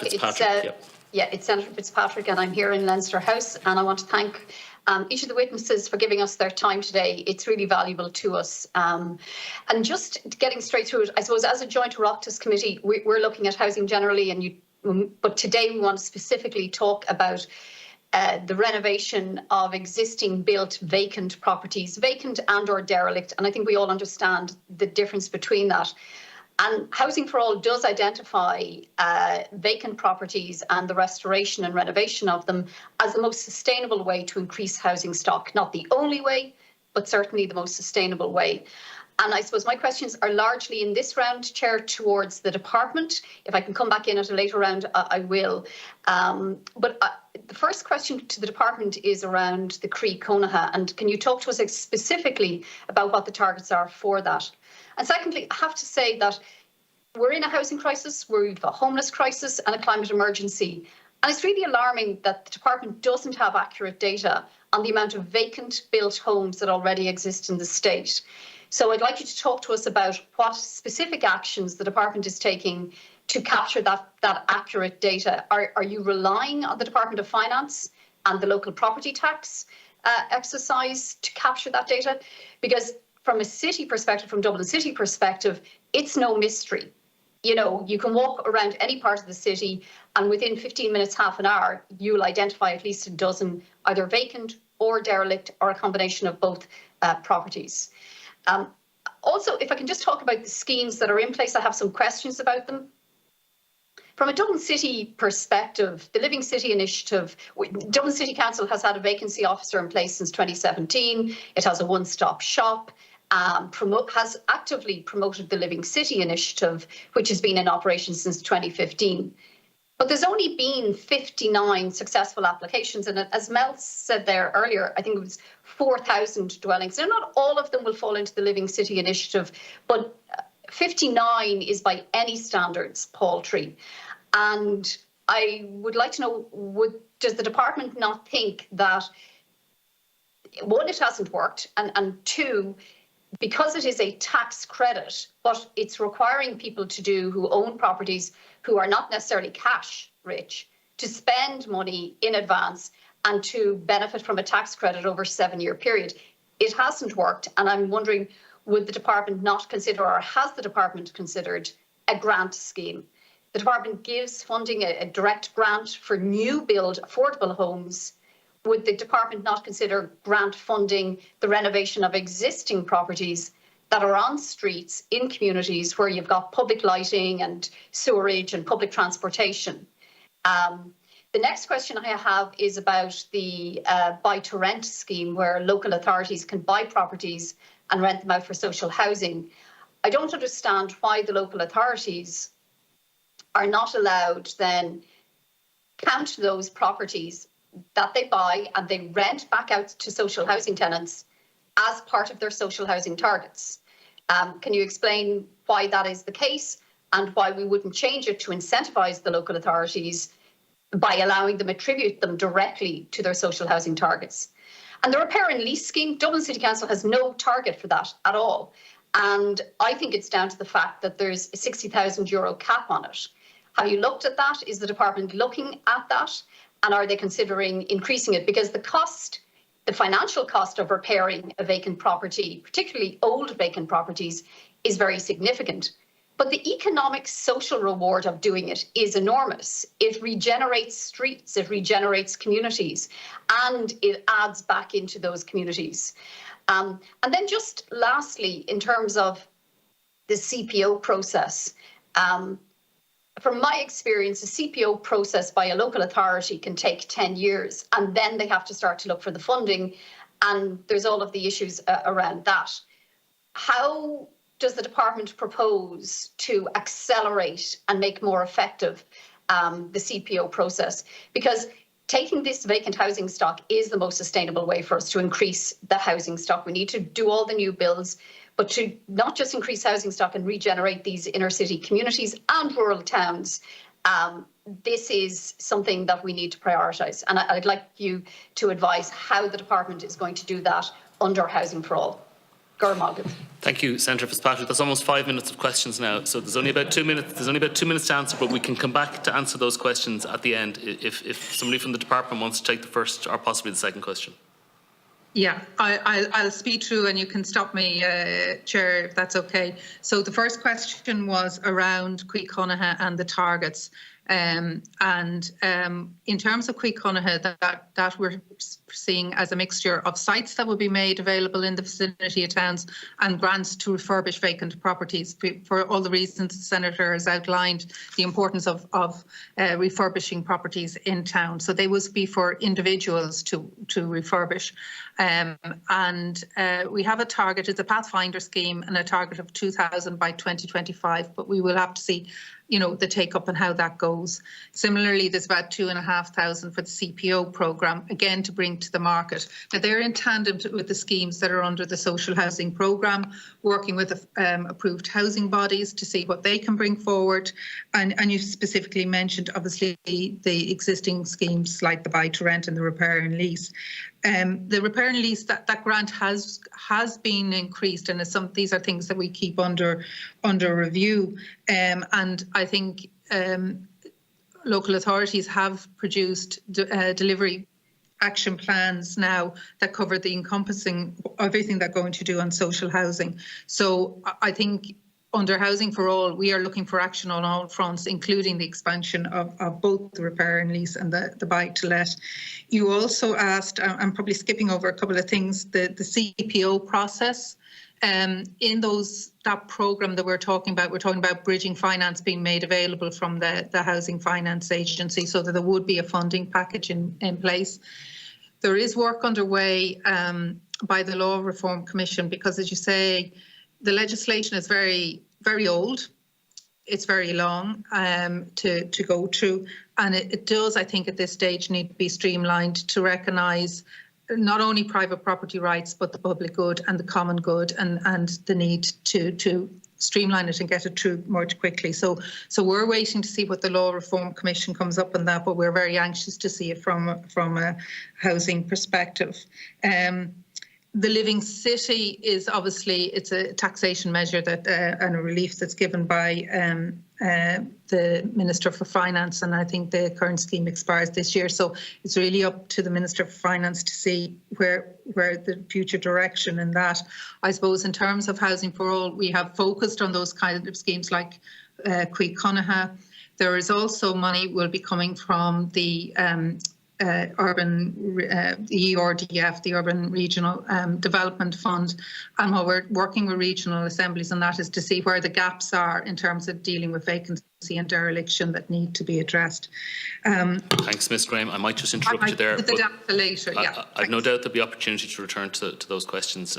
Fitzpatrick, it's Senator Fitzpatrick, and I'm here in Leinster House, and I want to thank each of the witnesses for giving us their time today. It's really valuable to us. And just getting straight through it, I suppose as a joint Oireachtas committee, we're looking at housing generally, but today we want to specifically talk about the renovation of existing built vacant properties, vacant and or derelict, and I think we all understand the difference between that. And Housing for All does identify vacant properties and the restoration and renovation of them as the most sustainable way to increase housing stock. Not the only way, but certainly the most sustainable way. And I suppose my questions are largely in this round, Chair, towards the department. If I can come back in at a later round, I will. But the first question to the department is around the Cree Conaha. And can you talk to us specifically about what the targets are for that? And secondly, I have to say that we're in a housing crisis, we've a homeless crisis and a climate emergency. And it's really alarming that the department doesn't have accurate data on the amount of vacant built homes that already exist in the state. So I'd like you to talk to us about what specific actions the department is taking to capture that accurate data. Are you relying on the Department of Finance and the local property tax exercise to capture that data? Because from a city perspective, from Dublin City perspective, it's no mystery. You know, you can walk around any part of the city and within 15 minutes, half an hour, you'll identify at least a dozen either vacant or derelict or a combination of both properties. Also, if I can just talk about the schemes that are in place, I have some questions about them. From a Dublin City perspective, the Living City Initiative, Dublin City Council has had a vacancy officer in place since 2017. It has a one-stop shop. Has actively promoted the Living City Initiative, which has been in operation since 2015. But there's only been 59 successful applications. And as Mel said there earlier, I think it was 4,000 dwellings. Now, not all of them will fall into the Living City Initiative, but 59 is by any standards paltry. And I would like to know, does the department not think that, one, it hasn't worked, and two, because it is a tax credit, what it's requiring people to do who own properties who are not necessarily cash rich to spend money in advance and to benefit from a tax credit over a 7-year period. It hasn't worked. And I'm wondering, would the department not consider, or has the department considered, a grant scheme? The department gives funding, a direct grant for new build affordable homes. Would the department not consider grant funding the renovation of existing properties that are on streets in communities where you've got public lighting and sewerage and public transportation? The next question I have is about the buy-to-rent scheme, where local authorities can buy properties and rent them out for social housing. I don't understand why the local authorities are not allowed then count those properties that they buy and they rent back out to social housing tenants as part of their social housing targets. Can you explain why that is the case and why we wouldn't change it to incentivise the local authorities by allowing them attribute them directly to their social housing targets? And the repair and lease scheme, Dublin City Council has no target for that at all. And I think it's down to the fact that there's a €60,000 cap on it. Have you looked at that? Is the department looking at that? And are they considering increasing it? Because the financial cost of repairing a vacant property, particularly old vacant properties, is very significant. But the economic social reward of doing it is enormous. It regenerates streets, it regenerates communities, and it adds back into those communities. And then just lastly, in terms of the CPO process, from my experience, a CPO process by a local authority can take 10 years, and then they have to start to look for the funding, and there's all of the issues around that. How does the department propose to accelerate and make more effective the CPO process? Because taking this vacant housing stock is the most sustainable way for us to increase the housing stock. We need to do all the new builds, but to not just increase housing stock and regenerate these inner city communities and rural towns, this is something that we need to prioritise. And I'd like you to advise how the department is going to do that under Housing for All. Gormagan. Thank you, Senator Fitzpatrick. That's almost 5 minutes of questions now, so there's only about 2 minutes. There's only about 2 minutes to answer, but we can come back to answer those questions at the end if somebody from the department wants to take the first or possibly the second question. Yeah, I'll speed through and you can stop me, Chair, if that's okay. So the first question was around Cuí Chonaitheach and the targets. In terms of Cuí Chonaitheach, that we're seeing as a mixture of sites that will be made available in the vicinity of towns and grants to refurbish vacant properties for all the reasons the Senator has outlined, the importance of refurbishing properties in town. So they will be for individuals to refurbish. We have a target, it's a Pathfinder scheme and a target of 2,000 by 2025, but we will have to see the take-up and how that goes. Similarly, there's about 2,500 for the CPO programme, again, to bring to the market. Now, they're in tandem with the schemes that are under the social housing programme, working with approved housing bodies to see what they can bring forward. And you specifically mentioned, obviously, the existing schemes like the buy-to-rent and the repair and lease. The repair and lease, that grant has been increased, and these are things that we keep under review. And I think local authorities have produced delivery action plans now that cover the encompassing everything they're going to do on social housing. So I think under Housing for All, we are looking for action on all fronts, including the expansion of both the repair and lease and the buy-to-let. You also asked, I'm probably skipping over a couple of things, the CPO process. In that programme that we're talking about bridging finance being made available from the Housing Finance Agency so that there would be a funding package in place. There is work underway by the Law Reform Commission because, as you say, the legislation is very, very old. It's very long to go through. And it does, I think, at this stage need to be streamlined to recognise not only private property rights, but the public good and the common good and the need to streamline it and get it through more quickly. So we're waiting to see what the Law Reform Commission comes up on that, but we're very anxious to see it from a housing perspective. The Living City is obviously, it's a taxation measure that and a relief that's given by the Minister for Finance, and I think the current scheme expires this year. So it's really up to the Minister for Finance to see where the future direction in that. I suppose in terms of Housing for All, we have focused on those kind of schemes like Cuí Chonaitheach. There is also money will be coming from the the ERDF, the Urban Regional Development Fund, and what we're working with regional assemblies on that is to see where the gaps are in terms of dealing with vacancy and dereliction that need to be addressed. Thanks, Ms. Graham. I might just interrupt you there. The data later, yeah. I've no doubt there'll be opportunity to return to those questions